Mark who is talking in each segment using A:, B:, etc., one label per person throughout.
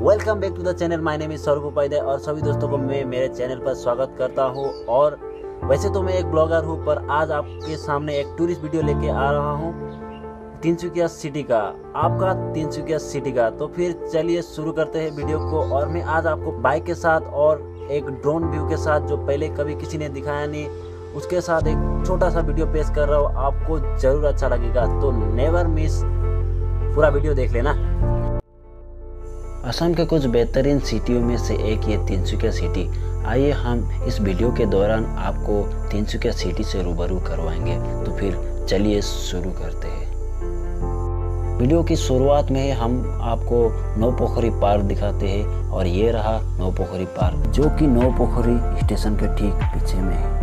A: Welcome back to the channel. My name is Saurabh Upadhyay और सभी दोस्तों को मैं मेरे चैनल पर स्वागत करता हूं। और वैसे तो मैं एक ब्लॉगर हूं, पर आज आपके सामने एक टूरिस्ट वीडियो लेके आ रहा हूं तिनसुकिया सिटी का, आपका तिनसुकिया सिटी का। तो फिर चलिए शुरू करते हैं वीडियो को। और मैं आज आपको बाइक के साथ और एक ड्रोन व्यू के साथ, जो पहले कभी किसी ने दिखाया नहीं, उसके साथ एक छोटा सा वीडियो पेश कर रहा हूँ। आपको जरूर अच्छा लगेगा, तो नेवर मिस, पूरा वीडियो देख लेना। असम के कुछ बेहतरीन सिटियों में से एक ये तिनसुकिया सिटी। आइए हम इस वीडियो के दौरान आपको तिनसुकिया सिटी से रूबरू करवाएंगे। तो फिर चलिए शुरू करते हैं। वीडियो की शुरुआत में हम आपको नौपोखरी पार्क दिखाते हैं, और ये रहा नौपोखरी पार्क, जो कि नौपोखरी स्टेशन के ठीक पीछे में है।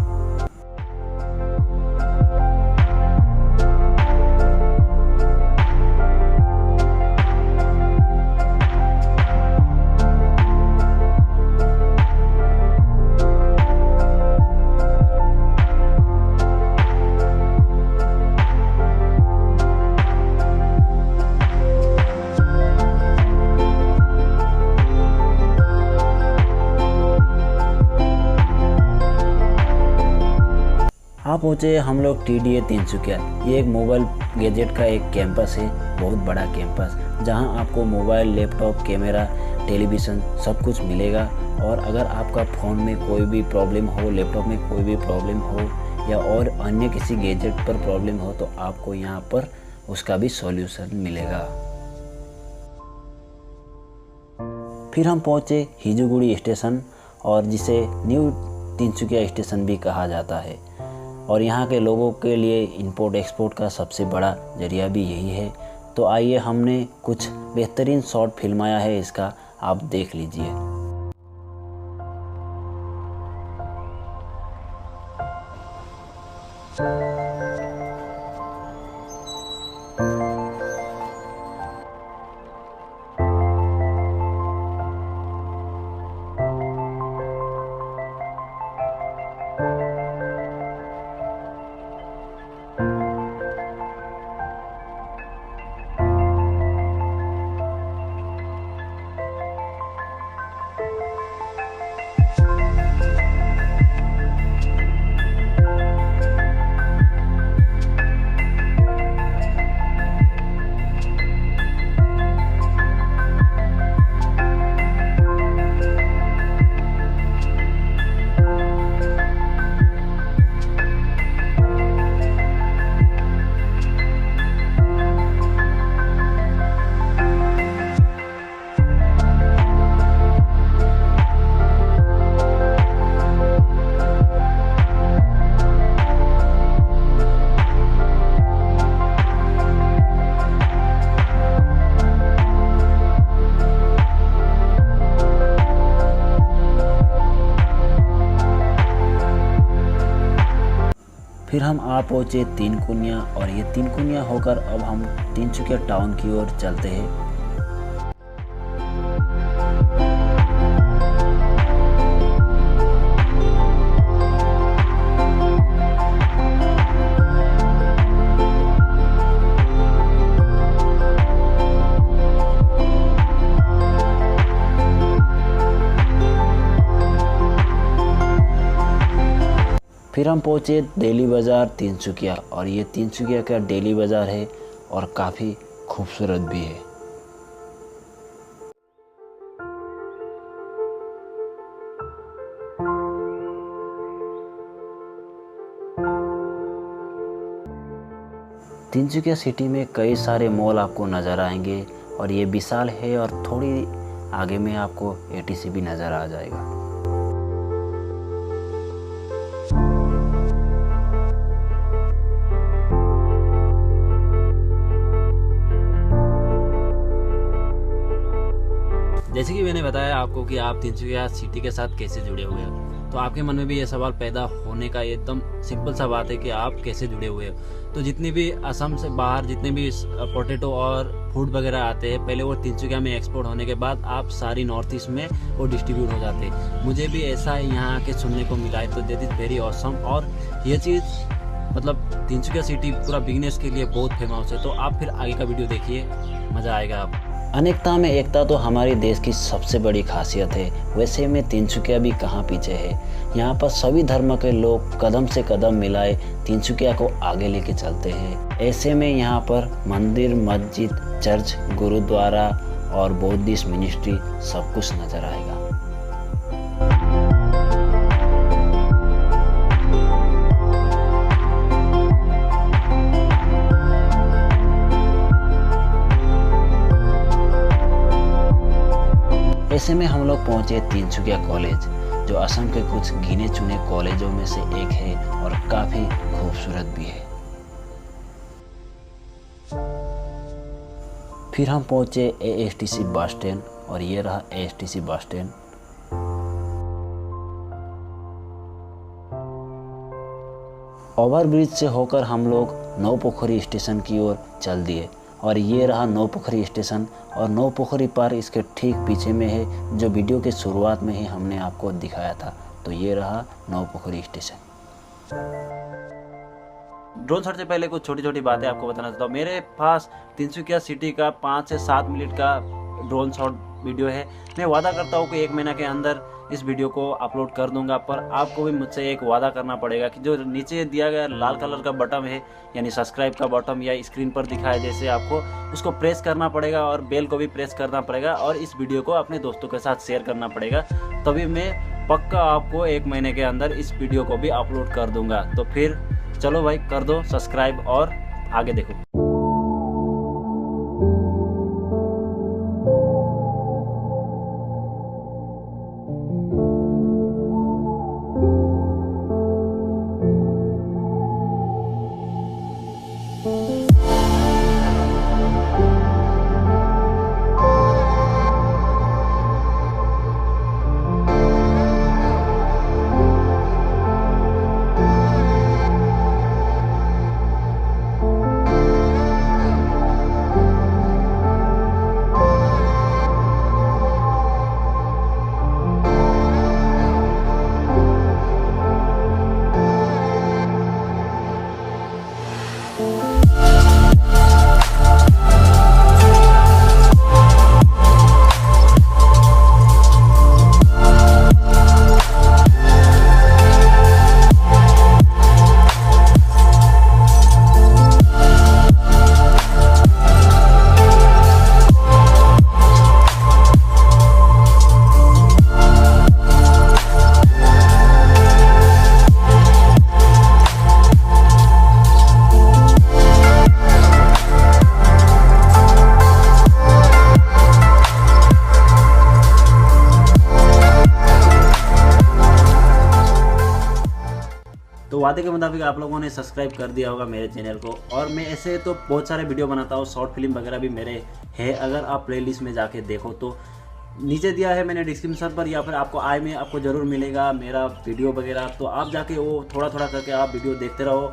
A: आप पहुँचे हम लोग TDA तिनसुकिया। ये एक मोबाइल गैजेट का एक कैंपस है, बहुत बड़ा कैंपस, जहां आपको मोबाइल, लैपटॉप, कैमरा, टेलीविज़न सब कुछ मिलेगा। और अगर आपका फ़ोन में कोई भी प्रॉब्लम हो, लैपटॉप में कोई भी प्रॉब्लम हो, या और अन्य किसी गैजेट पर प्रॉब्लम हो, तो आपको यहाँ पर उसका भी सॉल्यूशन मिलेगा। फिर हम पहुँचे हिजुगुड़ी स्टेशन, और जिसे न्यू तिनसुकिया स्टेशन भी कहा जाता है। और यहाँ के लोगों के लिए इंपोर्ट एक्सपोर्ट का सबसे बड़ा जरिया भी यही है। तो आइए, हमने कुछ बेहतरीन शॉट फिल्माया है इसका, आप देख लीजिए। फिर हम आ पहुँचे तीनकुनिया, और ये तीनकुनिया होकर अब हम तिनसुकिया टाउन की ओर चलते हैं। फिर हम पहुँचे डेली बाज़ार तिनसुकिया, और ये तिनसुकिया का डेली बाज़ार है और काफ़ी खूबसूरत भी है। तिनसुकिया सिटी में कई सारे मॉल आपको नज़र आएंगे, और ये विशाल है, और थोड़ी आगे में आपको ATC भी नज़र आ जाएगा। जैसे कि मैंने बताया आपको कि आप तिनसुकिया सिटी के साथ कैसे जुड़े हुए हो, तो आपके मन में भी ये सवाल पैदा होने का एकदम सिंपल सा बात है कि आप कैसे जुड़े हुए हो। तो जितनी भी असम से बाहर जितने भी पोटैटो और फूड वगैरह आते हैं, पहले वो तिनसुकिया में एक्सपोर्ट होने के बाद आप सारी नॉर्थ ईस्ट में वो डिस्ट्रीब्यूट हो जाते हैं। मुझे भी ऐसा यहाँ के सुनने को मिला है, तो दैट इज़ वेरी ऑसम। और ये चीज़ मतलब तिनसुकिया सिटी पूरा बिगनर्स के लिए बहुत फेमस है। तो आप फिर आगे का वीडियो देखिए, मज़ा आएगा आप। अनेकता में एकता तो हमारे देश की सबसे बड़ी खासियत है। वैसे में तिनसुकिया भी कहाँ पीछे है। यहाँ पर सभी धर्म के लोग कदम से कदम मिलाए तिनसुकिया को आगे लेके चलते हैं। ऐसे में यहाँ पर मंदिर, मस्जिद, चर्च, गुरुद्वारा और बौद्धिस्ट मिनिस्ट्री सब कुछ नजर आएगा। ऐसे में हम लोग पहुंचे तिनसुकिया कॉलेज, जो असम के कुछ गिने चुने कॉलेजों में से एक है और काफी खूबसूरत भी है। फिर हम पहुंचे ASTC बस स्टैंड और ये रहा ASTC बस स्टैंड। ओवरब्रिज से होकर हम लोग नौपोखरी स्टेशन की ओर चल दिए और ये रहा नौपोखरी स्टेशन। और नौपोखरी पार इसके ठीक पीछे में है, जो वीडियो के शुरुआत में ही हमने आपको दिखाया था। तो ये रहा नौपोखरी स्टेशन। ड्रोन शॉट से पहले कुछ छोटी छोटी बातें आपको बताना चाहता हूँ। मेरे पास तिनसुकिया सिटी का 5 से 7 मिनट का ड्रोन शॉट वीडियो है। मैं वादा करता हूँ कि 1 महीना के अंदर इस वीडियो को अपलोड कर दूंगा, पर आपको भी मुझसे एक वादा करना पड़ेगा कि जो नीचे दिया गया लाल कलर का बटन है, यानी सब्सक्राइब का बटन या स्क्रीन पर दिखाया जैसे आपको, उसको प्रेस करना पड़ेगा और बेल को भी प्रेस करना पड़ेगा और इस वीडियो को अपने दोस्तों के साथ शेयर करना पड़ेगा। तभी मैं पक्का आपको 1 महीने के अंदर इस वीडियो को भी अपलोड कर दूंगा। तो फिर चलो भाई, कर दो सब्सक्राइब और आगे देखो। तो वादे के मुताबिक आप लोगों ने सब्सक्राइब कर दिया होगा मेरे चैनल को। और मैं ऐसे तो बहुत सारे वीडियो बनाता हूँ, शॉर्ट फिल्म वगैरह भी मेरे है। अगर आप प्लेलिस्ट में जाके देखो तो नीचे दिया है मैंने डिस्क्रिप्शन पर, या फिर आपको आई में आपको ज़रूर मिलेगा मेरा वीडियो वगैरह। तो आप जाके वो थोड़ा थोड़ा करके आप वीडियो देखते रहो।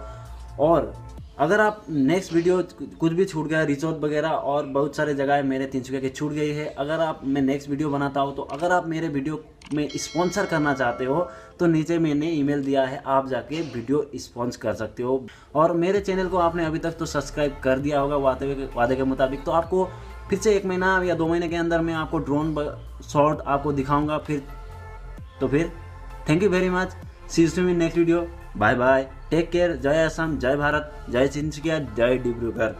A: और अगर आप नेक्स्ट वीडियो कुछ भी छूट गया, रिचौत वगैरह और बहुत सारे जगह मेरे तिनसुकिया की छूट गई है, अगर आप मैं नेक्स्ट वीडियो बनाता हूँ तो अगर आप मेरे वीडियो में स्पॉन्सर करना चाहते हो तो नीचे मैंने ईमेल दिया है, आप जाके वीडियो स्पॉन्सर कर सकते हो। और मेरे चैनल को आपने अभी तक तो सब्सक्राइब कर दिया होगा वादे के मुताबिक। तो आपको फिर से 1 महीना या 2 महीने के अंदर मैं आपको ड्रोन शॉट आपको दिखाऊंगा। फिर thank you very much, see you in next video, bye bye, take care, जय असम, जय भारत, जय तिनसुकिया, जय डिब्रूगढ़।